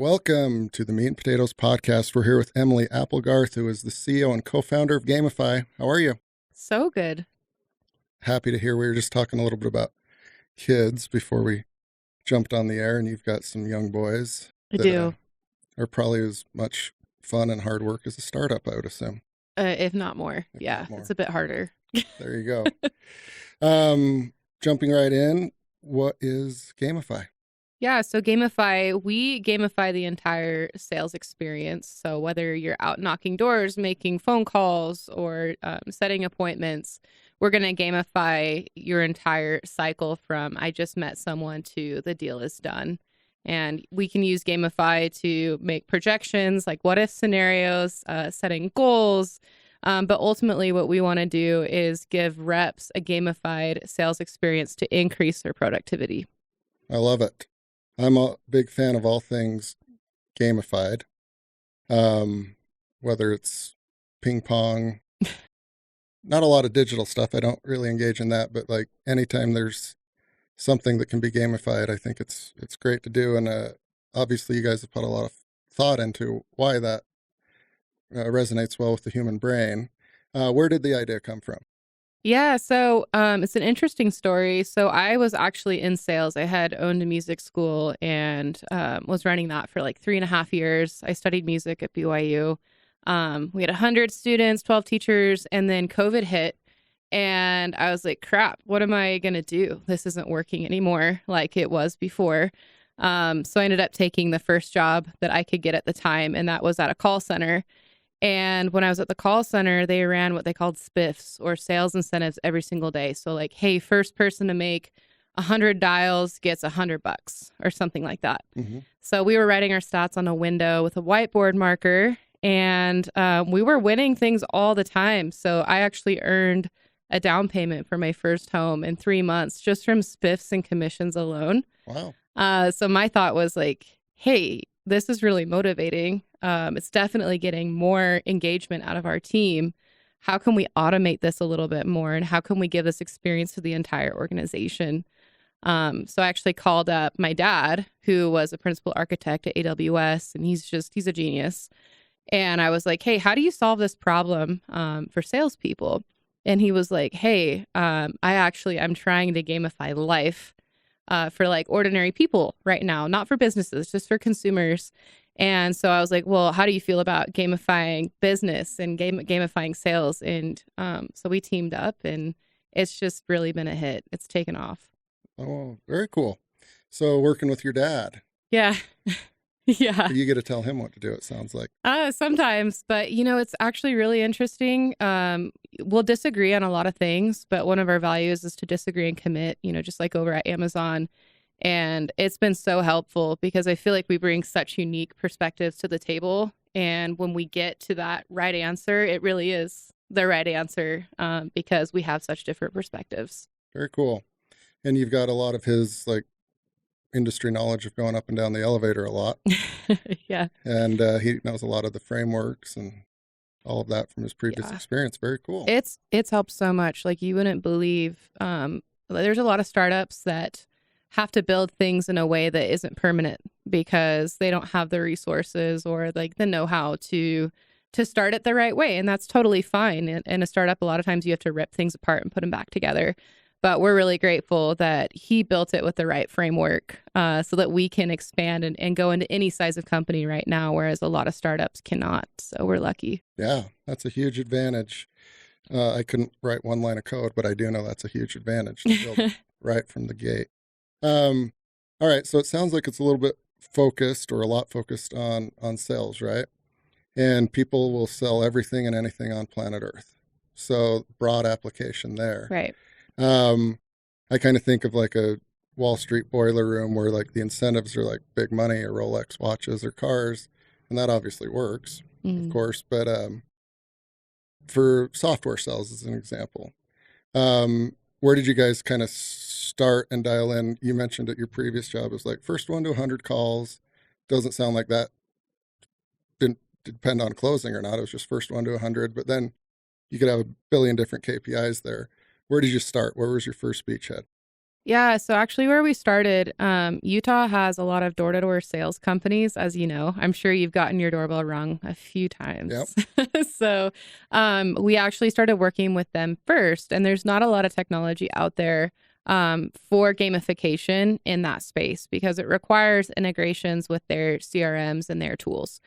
Welcome to the Meat and Potatoes podcast. We're here with Emily Applegarth, who is the CEO and co-founder of Gamify. How are you? So good. Happy to hear. We were just talking a little bit about kids before we jumped on the air, and you've got some young boys I that do. are probably as much fun and hard work as a startup, I would assume. If not more. If Yeah, not more. it's a bit harder. There you go. Jumping right in, what is Gamify? Yeah, so Gamify, we gamify the entire sales experience. So whether you're out knocking doors, making phone calls, or setting appointments, we're going to gamify your entire cycle from I just met someone to the deal is done. And we can use Gamify to make projections, like what if scenarios, setting goals. But ultimately, what we want to do is give reps a gamified sales experience to increase their productivity. I love it. I'm a big fan of all things gamified, whether it's ping pong, not a lot of digital stuff. I don't really engage in that, but like anytime there's something that can be gamified, I think it's great to do. And obviously you guys have put a lot of thought into why that resonates well with the human brain. Where did the idea come from? Yeah, so it's an interesting story. So I was actually in sales. I had owned a music school and was running that for like 3.5 years. I studied music at BYU. We had 100 students, 12 teachers, and then COVID hit. And I was like, crap, what am I going to do? This isn't working anymore like it was before. So I ended up taking the first job that I could get at the time, and that was at a call center. And when I was at the call center, they ran what they called spiffs, or sales incentives, every single day. So like, hey, first person to make 100 dials gets $100 or something like that. Mm-hmm. So we were writing our stats on a window with a whiteboard marker, and we were winning things all the time. So I actually earned a down payment for my first home in 3 months just from spiffs and commissions alone. Wow. So my thought was like, hey, this is really motivating. It's definitely getting more engagement out of our team. How can we automate this a little bit more? And how can we give this experience to the entire organization? So I actually called up my dad, who was a principal architect at AWS, and he's a genius. And I was like, hey, how do you solve this problem for salespeople? And he was like, hey, I'm trying to gamify life for like ordinary people right now, not for businesses, just for consumers. And so I was like, well, how do you feel about gamifying business and gamifying sales? And so we teamed up, and it's just really been a hit. It's taken off. Oh, very cool. So working with your dad. Yeah. Yeah. You get to tell him what to do, it sounds like. Sometimes, but it's actually really interesting. We'll disagree on a lot of things, but one of our values is to disagree and commit, just like over at Amazon. And it's been so helpful because I feel like we bring such unique perspectives to the table. And when we get to that right answer, it really is the right answer because we have such different perspectives. Very cool. And you've got a lot of his like industry knowledge of going up and down the elevator a lot. Yeah. And he knows a lot of the frameworks and all of that from his previous experience. Very cool. It's helped so much. Like you wouldn't believe. There's a lot of startups that have to build things in a way that isn't permanent because they don't have the resources or like the know-how to start it the right way. And that's totally fine. In a startup, a lot of times you have to rip things apart and put them back together. But we're really grateful that he built it with the right framework so that we can expand and go into any size of company right now, whereas a lot of startups cannot. So we're lucky. Yeah, that's a huge advantage. I couldn't write one line of code, but I do know that's a huge advantage to build it right from the gate. All right, so it sounds like it's a little bit focused or a lot focused on sales, right? And people will sell everything and anything on planet Earth. So broad application there. Right. I kind of think of like a Wall Street boiler room where like the incentives are like big money or Rolex watches or cars. And that obviously works, of course. But for software sales as an example, where did you guys kind of start and dial in? You mentioned at your previous job was like first one to 100 calls. Doesn't sound like that didn't depend on closing or not. It was just first one to 100. But then you could have a billion different KPIs there. Where did you start? Where was your first beachhead? Yeah, so actually, where we started, Utah has a lot of door-to-door sales companies, as you know. I'm sure you've gotten your doorbell rung a few Yep. times. So, we actually started working with them first, and there's not a lot of technology out there for gamification in that space because it requires integrations with their CRMs and their tools.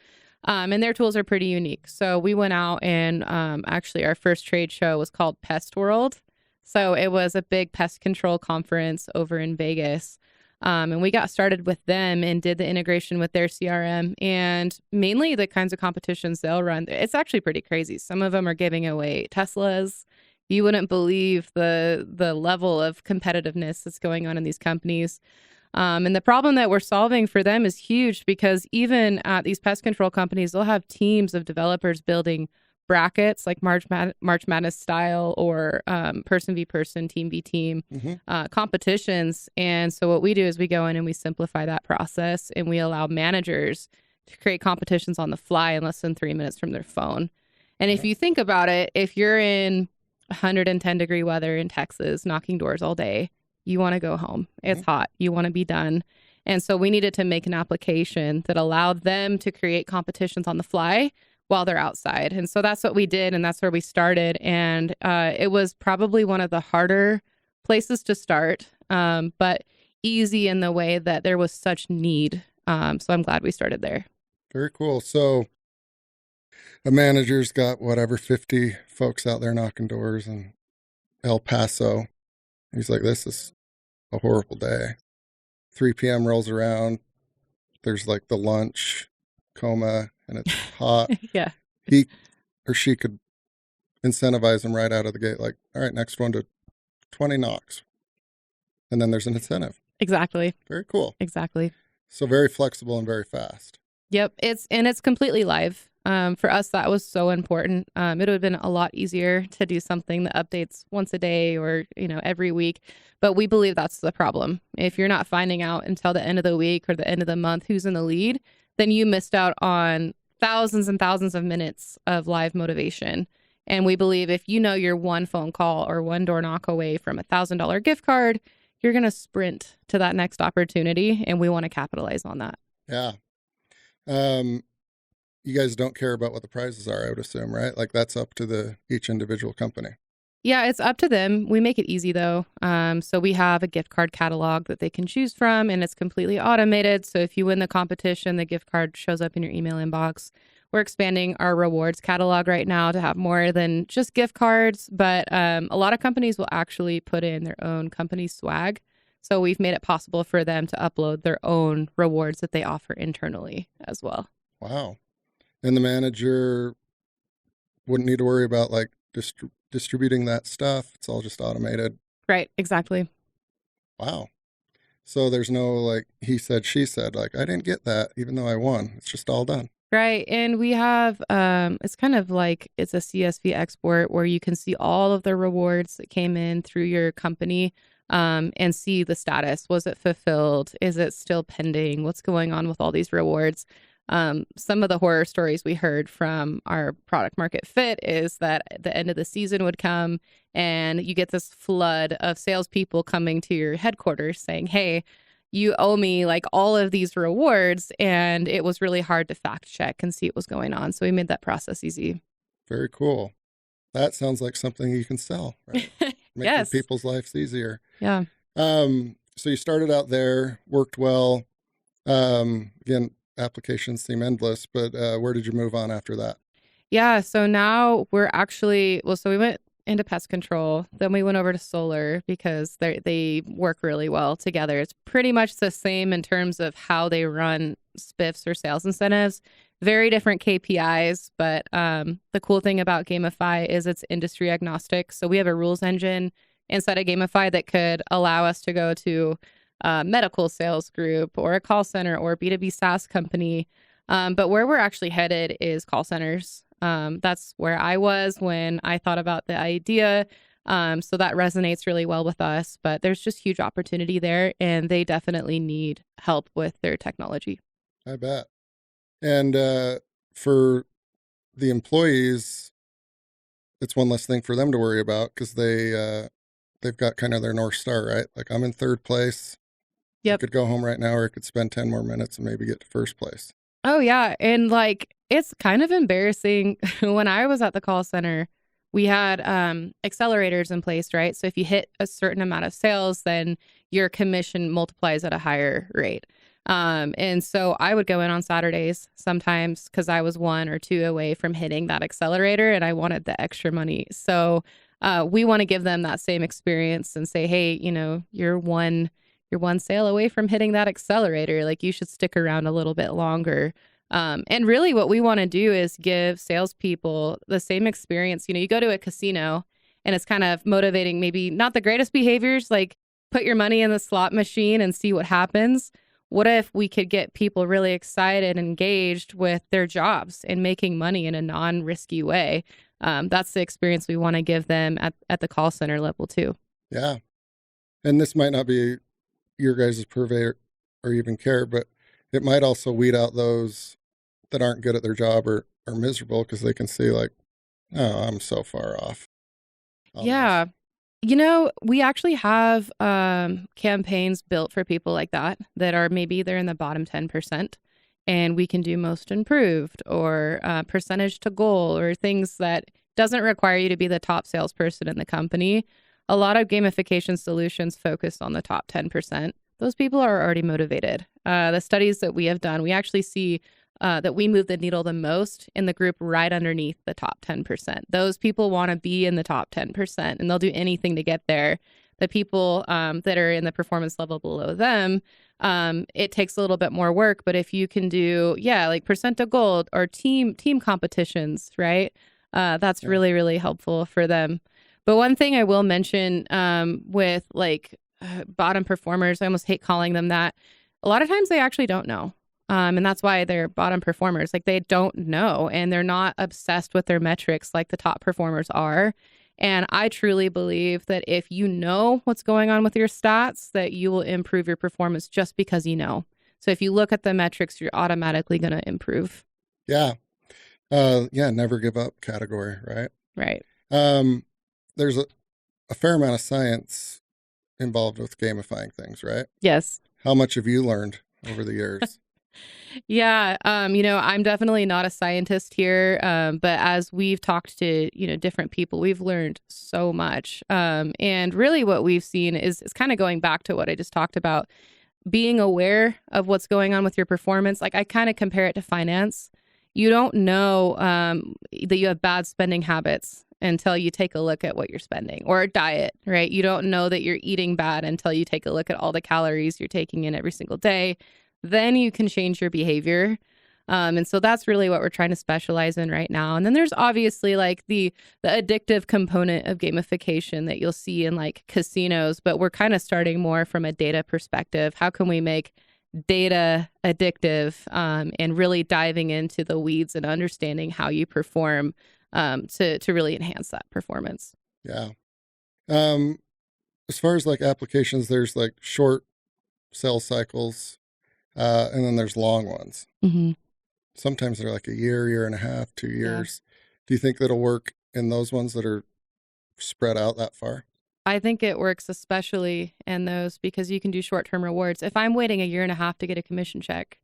And their tools are pretty unique. So we went out and actually our first trade show was called Pest World. So it was a big pest control conference over in Vegas. And we got started with them and did the integration with their CRM and mainly the kinds of competitions they'll run. It's actually pretty crazy. Some of them are giving away Teslas. You wouldn't believe the level of competitiveness that's going on in these companies. And the problem that we're solving for them is huge because even at these pest control companies, they'll have teams of developers building brackets like March Madness style or person v person, team v team competitions. And so what we do is we go in and we simplify that process and we allow managers to create competitions on the fly in less than 3 minutes from their phone. And if you think about it, if you're in 110-degree weather in Texas, knocking doors all day, you want to go home. It's hot. You want to be done. And so we needed to make an application that allowed them to create competitions on the fly while they're outside. And so that's what we did. And that's where we started. And it was probably one of the harder places to start, but easy in the way that there was such need. So I'm glad we started there. Very cool. So a manager's got whatever 50 folks out there knocking doors in El Paso. He's like, this is a horrible day. 3 p.m. rolls around. There's like the lunch coma and it's hot. Yeah. He or she could incentivize them right out of the gate. Like, all right, next one to 20 knocks. And then there's an incentive. Exactly. Very cool. Exactly. So very flexible and very fast. Yep. It's completely live. For us, that was so important. It would have been a lot easier to do something that updates once a day or, every week. But we believe that's the problem. If you're not finding out until the end of the week or the end of the month who's in the lead, then you missed out on thousands and thousands of minutes of live motivation. And we believe if you're one phone call or one door knock away from $1,000 gift card, you're going to sprint to that next opportunity. And we want to capitalize on that. Yeah. You guys don't care about what the prizes are, I would assume, right? Like that's up to each individual company. Yeah, it's up to them. We make it easy though. So we have a gift card catalog that they can choose from and it's completely automated. So if you win the competition, the gift card shows up in your email inbox. We're expanding our rewards catalog right now to have more than just gift cards, but a lot of companies will actually put in their own company swag. So we've made it possible for them to upload their own rewards that they offer internally as well. Wow. And the manager wouldn't need to worry about like distributing that stuff. It's all just automated. Right. Exactly. Wow. So there's no like he said, she said, like I didn't get that even though I won. It's just all done. Right. And we have, it's kind of like it's a CSV export where you can see all of the rewards that came in through your company and see the status. Was it fulfilled? Is it still pending? What's going on with all these rewards? Some of the horror stories we heard from our product market fit is that at the end of the season would come and you get this flood of salespeople coming to your headquarters saying, hey, you owe me like all of these rewards. And it was really hard to fact check and see what was going on. So we made that process easy. Very cool. That sounds like something you can sell, right? Make Yes. people's lives easier. Yeah. So you started out there, worked well. Again, applications seem endless, but where did you move on after that? Yeah. So now we're actually, so we went into pest control. Then we went over to solar because they work really well together. It's pretty much the same in terms of how they run spiffs or sales incentives. Very different KPIs, but the cool thing about Gamify is it's industry agnostic. So we have a rules engine inside of Gamify that could allow us to go to a medical sales group or a call center or a B2B SaaS company. But where we're actually headed is call centers. That's where I was when I thought about the idea. So that resonates really well with us, but there's just huge opportunity there and they definitely need help with their technology. I bet. And for the employees, it's one less thing for them to worry about because they they've got kind of their North Star, right? Like, I'm in third place. I Yep. could go home right now, or I could spend 10 more minutes and maybe get to first place. Oh, yeah. And like, it's kind of embarrassing. When I was at the call center, we had accelerators in place, right? So if you hit a certain amount of sales, then your commission multiplies at a higher rate. And so I would go in on Saturdays sometimes because I was 1 or 2 away from hitting that accelerator and I wanted the extra money. So we want to give them that same experience and say, hey, you're one sale away from hitting that accelerator. Like, you should stick around a little bit longer. And really what we want to do is give salespeople the same experience. You go to a casino and it's kind of motivating, maybe not the greatest behaviors, like put your money in the slot machine and see what happens. What if we could get people really excited and engaged with their jobs and making money in a non-risky way? That's the experience we want to give them at the call center level too. Yeah. And this might not be your guys' purvey or even care, but it might also weed out those that aren't good at their job or are miserable because they can see like, oh, I'm so far off. Almost. Yeah. We actually have campaigns built for people like that are maybe they're in the bottom 10%, and we can do most improved or percentage to goal or things that doesn't require you to be the top salesperson in the company. A lot of gamification solutions focus on the top 10%. Those people are already motivated. The studies that we have done, we actually see that we move the needle the most in the group right underneath the top 10%. Those people want to be in the top 10%, and they'll do anything to get there. The people that are in the performance level below them, it takes a little bit more work. But if you can do, like percent to gold or team competitions, right? That's really, really helpful for them. But one thing I will mention with like bottom performers, I almost hate calling them that. A lot of times they actually don't know. And that's why they're bottom performers. Like, they don't know, and they're not obsessed with their metrics like the top performers are. And I truly believe that if you know what's going on with your stats, that you will improve your performance just because you know. So if you look at the metrics, you're automatically going to improve. Yeah. Never give up category, right? Right. There's a fair amount of science involved with gamifying things, right? Yes. How much have you learned over the years? Yeah. I'm definitely not a scientist here. But as we've talked to, different people, we've learned so much. And really what we've seen is kind of going back to what I just talked about, being aware of what's going on with your performance. Like, I kind of compare it to finance. You don't know that you have bad spending habits until you take a look at what you're spending, or a diet, right? You don't know that you're eating bad until you take a look at all the calories you're taking in every single day. Then you can change your behavior. And so that's really what we're trying to specialize in right now. And then there's obviously like the addictive component of gamification that you'll see in like casinos, but we're kind of starting more from a data perspective. How can we make data addictive, and really diving into the weeds and understanding how you perform to really enhance that performance? Yeah. As far as like applications, there's like short sales cycles, and then there's long ones. Mm-hmm. Sometimes they're like a year and a half, 2 years. Yeah. Do you think that'll work in those ones that are spread out that far? I think it works especially in those because you can do short-term rewards. If I'm waiting a year and a half to get a commission check,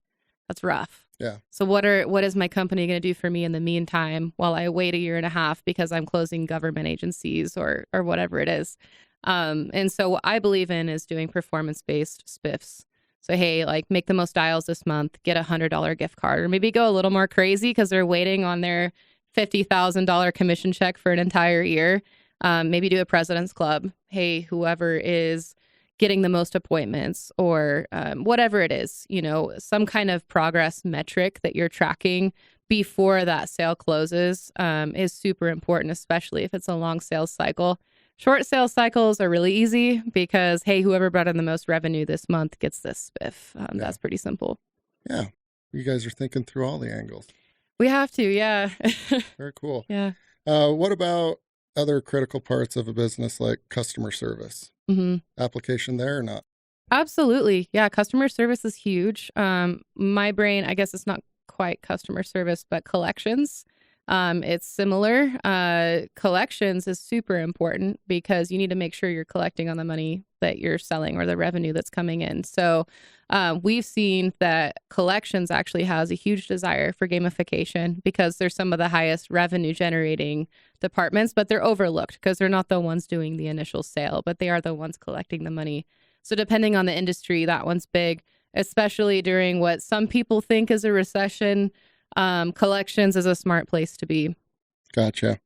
that's rough. Yeah. So what is my company going to do for me in the meantime while I wait a year and a half because I'm closing government agencies or whatever it is? And so what I believe in is doing performance-based spiffs. So, hey, like make the most dials this month, get $100 gift card, or maybe go a little more crazy because they're waiting on their $50,000 commission check for an entire year. Maybe do a president's club. Hey, whoever is getting the most appointments or whatever it is, some kind of progress metric that you're tracking before that sale closes is super important, especially if it's a long sales cycle. Short sales cycles are really easy because, hey, whoever brought in the most revenue this month gets this spiff. That's pretty simple. Yeah. You guys are thinking through all the angles. We have to, yeah. Very cool. Yeah. What about other critical parts of a business like customer service? Mm-hmm. Application there or not? Absolutely. Yeah. Customer service is huge. My brain, I guess it's not quite customer service, but collections. It's similar. Collections is super important because you need to make sure you're collecting on the money that you're selling or the revenue that's coming in. So we've seen that collections actually has a huge desire for gamification because they're some of the highest revenue generating departments, but they're overlooked because they're not the ones doing the initial sale, but they are the ones collecting the money. So depending on the industry, that one's big, especially during what some people think is a recession. Collections is a smart place to be. Gotcha.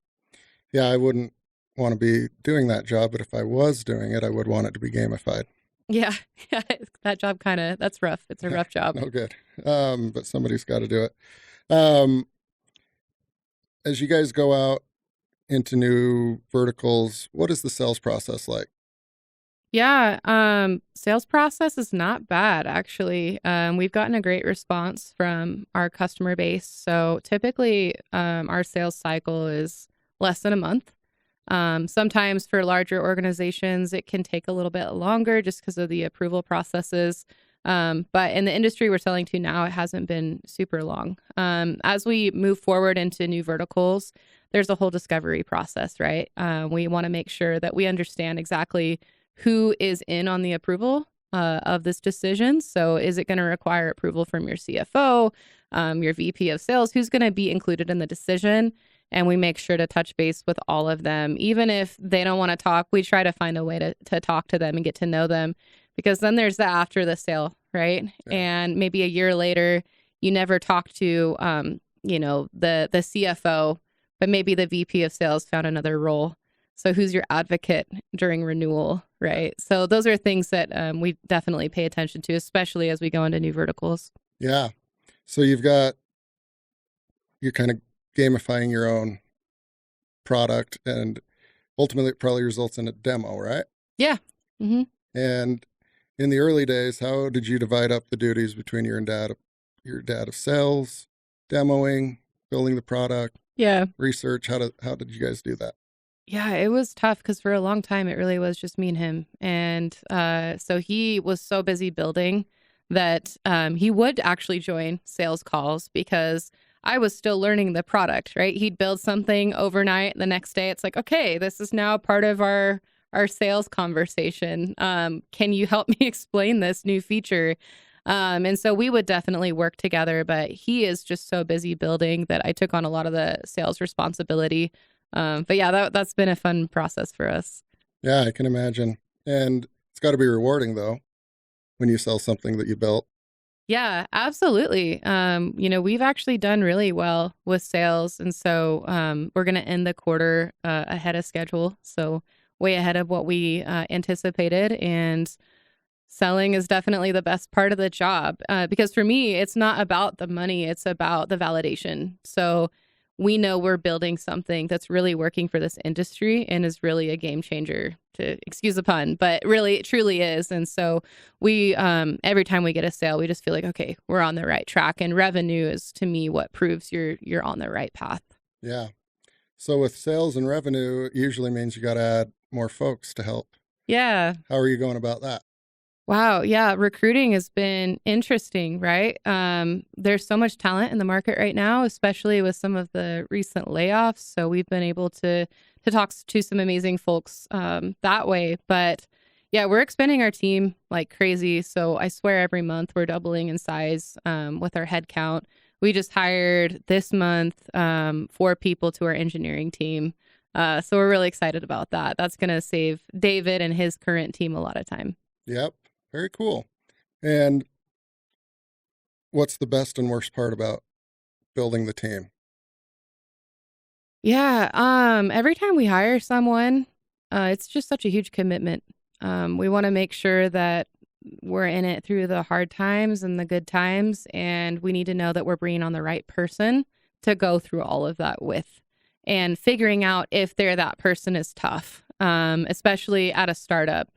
Yeah, I wouldn't want to be doing that job, but if I was doing it, I would want it to be gamified. Yeah, that job that's rough. It's a rough job. No good. But somebody's got to do it. As you guys go out into new verticals, what is the sales process like? Yeah, sales process is not bad, actually. We've gotten a great response from our customer base. So typically, our sales cycle is less than a month. Sometimes for larger organizations, it can take a little bit longer just because of the approval processes. But in the industry we're selling to now, it hasn't been super long. As we move forward into new verticals, there's a whole discovery process, right? We want to make sure that we understand exactly who is in on the approval of this decision. So is it going to require approval from your CFO, your VP of sales? Who's going to be included in the decision? And we make sure to touch base with all of them. Even if they don't want to talk, we try to find a way to talk to them and get to know them, because then there's the after the sale, right? Yeah. And maybe a year later, you never talk to, the CFO, but maybe the VP of sales found another role. So who's your advocate during renewal, right? So those are things that we definitely pay attention to, especially as we go into new verticals. Yeah. So you're kind of gamifying your own product, and ultimately it probably results in a demo, right? Yeah. Mm-hmm. And in the early days, how did you divide up the duties between your dad of sales, demoing, building the product, research? How did you guys do that? Yeah, it was tough because for a long time, it really was just me and him. And so he was so busy building that he would actually join sales calls because I was still learning the product, right? He'd build something overnight. The next day, it's like, okay, this is now part of our sales conversation. Can you help me explain this new feature? And so we would definitely work together, but he is just so busy building that I took on a lot of the sales responsibility. But yeah, that's been a fun process for us. Yeah, I can imagine. And it's got to be rewarding, though, when you sell something that you built. Yeah, absolutely. We've actually done really well with sales. And so we're going to end the quarter ahead of schedule. So way ahead of what we anticipated. And selling is definitely the best part of the job because for me, it's not about the money. It's about the validation. So we know we're building something that's really working for this industry and is really a game changer, to excuse the pun, but really it truly is. And so we, every time we get a sale, we just feel like, okay, we're on the right track, and revenue is to me what proves you're on the right path. Yeah. So with sales and revenue, it usually means you got to add more folks to help. Yeah. How are you going about that? Wow. Yeah. Recruiting has been interesting, right? There's so much talent in the market right now, especially with some of the recent layoffs. So we've been able to talk to some amazing folks that way. But yeah, we're expanding our team like crazy. So I swear every month we're doubling in size with our head count. We just hired this month 4 people to our engineering team. So we're really excited about that. That's going to save David and his current team a lot of time. Yep. Very cool. And what's the best and worst part about building the team? Yeah. Every time we hire someone, it's just such a huge commitment. We want to make sure that we're in it through the hard times and the good times. And we need to know that we're bringing on the right person to go through all of that with, and figuring out if that person is tough, especially at a startup.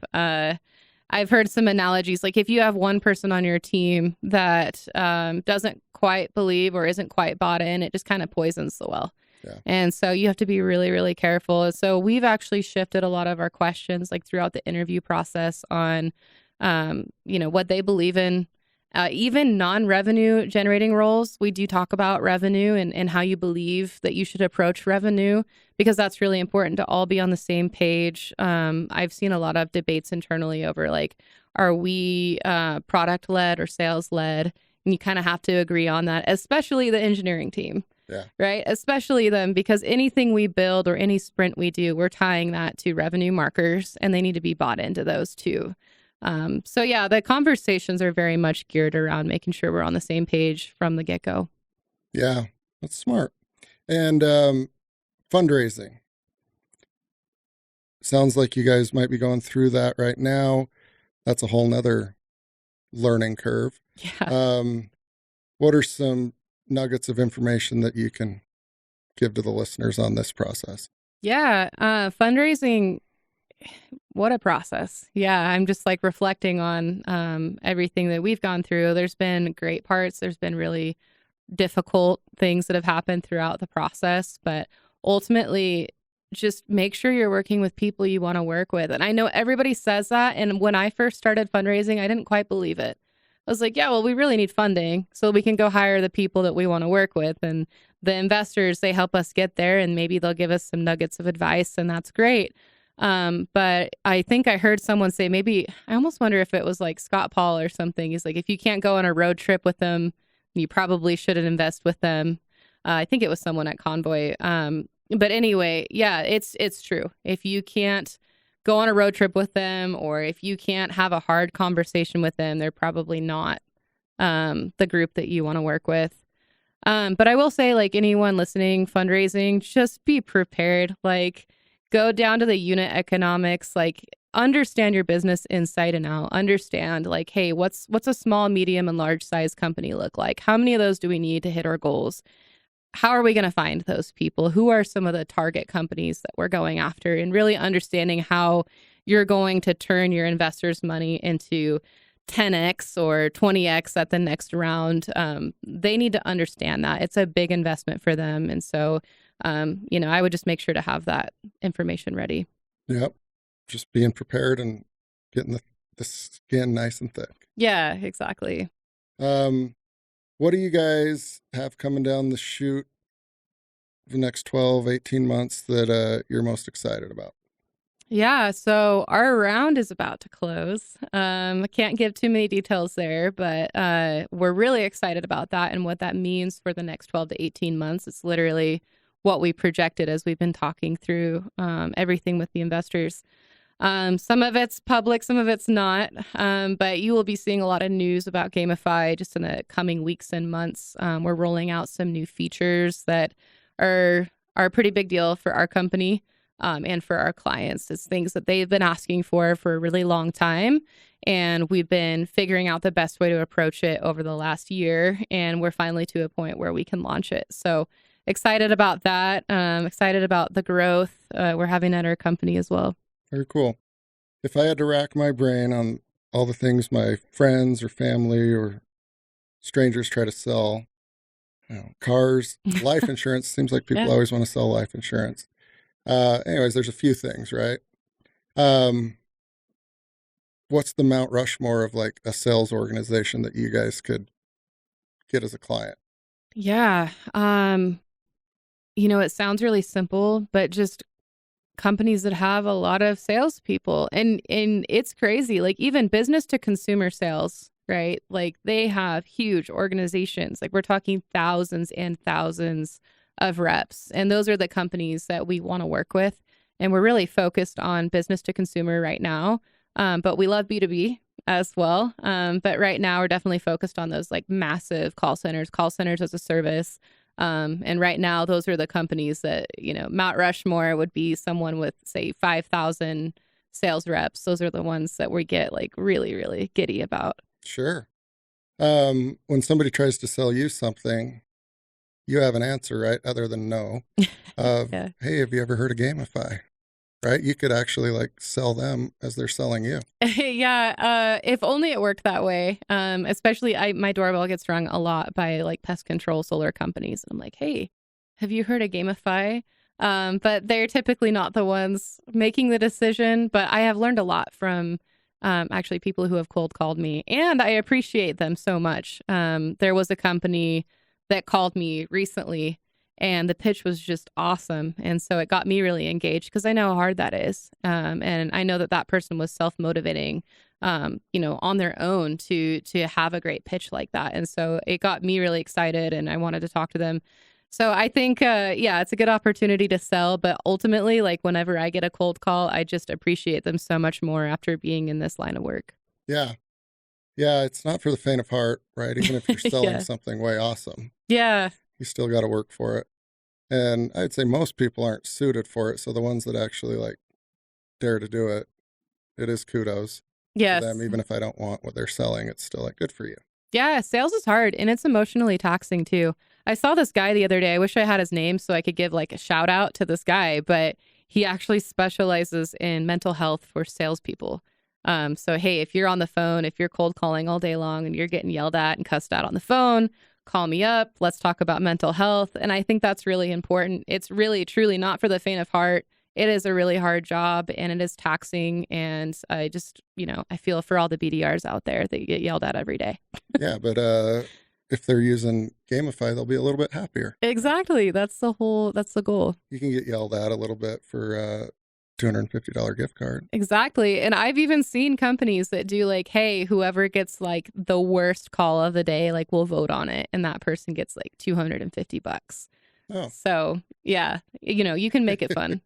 I've heard some analogies, like if you have one person on your team that doesn't quite believe or isn't quite bought in, it just kind of poisons the well. Yeah. And so you have to be really, really careful. So we've actually shifted a lot of our questions like throughout the interview process on, what they believe in, Even non-revenue generating roles, we do talk about revenue and how you believe that you should approach revenue, because that's really important to all be on the same page. I've seen a lot of debates internally over like, are we product led or sales led? And you kind of have to agree on that, especially the engineering team. Yeah. Right. Especially them, because anything we build or any sprint we do, we're tying that to revenue markers, and they need to be bought into those too. So yeah, the conversations are very much geared around making sure we're on the same page from the get-go. Yeah, that's smart. And fundraising. Sounds like you guys might be going through that right now. That's a whole nother learning curve. Yeah. What are some nuggets of information that you can give to the listeners on this process? Yeah. Fundraising, what a process. Yeah. I'm just like reflecting on everything that we've gone through. There's been great parts. There's been really difficult things that have happened throughout the process, but ultimately just make sure you're working with people you want to work with. And I know everybody says that. And when I first started fundraising, I didn't quite believe it. I was like, yeah, well, we really need funding so we can go hire the people that we want to work with. And the investors, they help us get there, and maybe they'll give us some nuggets of advice, and that's great. But I think I heard someone say, maybe, I almost wonder if it was like Scott Paul or something. He's like, if you can't go on a road trip with them, you probably shouldn't invest with them. I think it was someone at Convoy. But anyway, yeah, it's true. If you can't go on a road trip with them, or if you can't have a hard conversation with them, they're probably not the group that you want to work with. But I will say, like anyone listening, fundraising, just be prepared. Like, go down to the unit economics, like understand your business inside and out. Understand like, hey, what's a small, medium, and large size company look like? How many of those do we need to hit our goals? How are we going to find those people? Who are some of the target companies that we're going after? And really understanding how you're going to turn your investors' money into 10x or 20x at the next round. They need to understand that. It's a big investment for them. And so, I would just make sure to have that information ready. Yep. Just being prepared and getting the skin nice and thick. Yeah, exactly. What do you guys have coming down the chute the next 12, 18 months that you're most excited about? Yeah, so our round is about to close. I can't give too many details there, but we're really excited about that and what that means for the next 12 to 18 months. It's literally what we projected as we've been talking through everything with the investors. Some of it's public, some of it's not, but you will be seeing a lot of news about Gamify just in the coming weeks and months. We're rolling out some new features that are a pretty big deal for our company and for our clients. It's things that they've been asking for a really long time, and we've been figuring out the best way to approach it over the last year, and we're finally to a point where we can launch it. So excited about that. Excited about the growth we're having at our company as well. Very cool. If I had to rack my brain on all the things my friends or family or strangers try to sell, cars, life insurance, seems like people always want to sell life insurance. Anyways, there's a few things, right? What's the Mount Rushmore of like a sales organization that you guys could get as a client? Yeah. It sounds really simple, but just companies that have a lot of salespeople, and it's crazy. Like even business to consumer sales, right? Like they have huge organizations. Like we're talking thousands and thousands of reps, and those are the companies that we want to work with. And we're really focused on business to consumer right now, but we love B2B as well. But right now we're definitely focused on those like massive call centers as a service. And right now, those are the companies that, Mount Rushmore would be someone with, say, 5,000 sales reps. Those are the ones that we get like really, really giddy about. Sure. When somebody tries to sell you something, you have an answer, right? Other than no. Yeah. Hey, have you ever heard of Gamify? Right? You could actually like sell them as they're selling you. Yeah. If only it worked that way. Especially my doorbell gets rung a lot by like pest control solar companies. And I'm like, hey, have you heard of Gamify? But they're typically not the ones making the decision. But I have learned a lot from actually people who have cold called me, and I appreciate them so much. There was a company that called me recently, and the pitch was just awesome. And so it got me really engaged because I know how hard that is. And I know that that person was self-motivating, on their own to have a great pitch like that. And so it got me really excited and I wanted to talk to them. So I think, yeah, it's a good opportunity to sell. But ultimately, like whenever I get a cold call, I just appreciate them so much more after being in this line of work. Yeah. Yeah. It's not for the faint of heart, right? Even if you're selling Yeah. something way awesome, Yeah. you still got to work for it. And I'd say most people aren't suited for it. So the ones that actually like dare to do it, it is kudos to them. Yes. Even if I don't want what they're selling, it's still like good for you. Yeah, sales is hard and it's emotionally taxing too. I saw this guy the other day. I wish I had his name so I could give like a shout out to this guy, but he actually specializes in mental health for salespeople. So hey, if you're on the phone, if you're cold calling all day long and you're getting yelled at and cussed out on the phone, call me up. Let's talk about mental health. And I think that's really important. It's really, truly not for the faint of heart. It is a really hard job and it is taxing. And I just, I feel for all the BDRs out there that get yelled at every day. Yeah, but if they're using Gamify, they'll be a little bit happier. Exactly. That's the goal. You can get yelled at a little bit for a $250 gift card. Exactly. And I've even seen companies that do like, hey, whoever gets like the worst call of the day, like we'll vote on it. And that person gets like $250. Oh. So yeah, you can make it fun.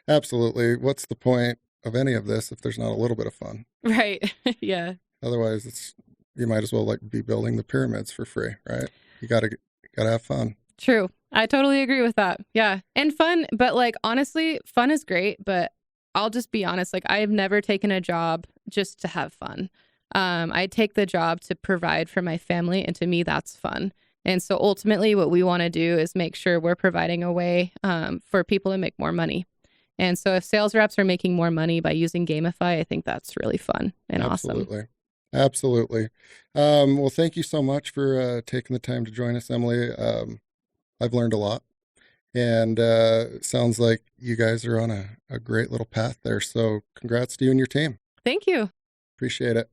Absolutely. What's the point of any of this if there's not a little bit of fun? Right. Yeah. Otherwise, you might as well like be building the pyramids for free, right? You gotta have fun. True. I totally agree with that. Yeah. And fun, but like honestly, fun is great, but I'll just be honest, like I have never taken a job just to have fun. I take the job to provide for my family, and to me that's fun. And so ultimately what we want to do is make sure we're providing a way for people to make more money. And so if sales reps are making more money by using Gamify, I think that's really fun and Absolutely. awesome. Absolutely. Well, thank you so much for taking the time to join us, Emily. I've learned a lot, and it sounds like you guys are on a great little path there. So congrats to you and your team. Thank you. Appreciate it.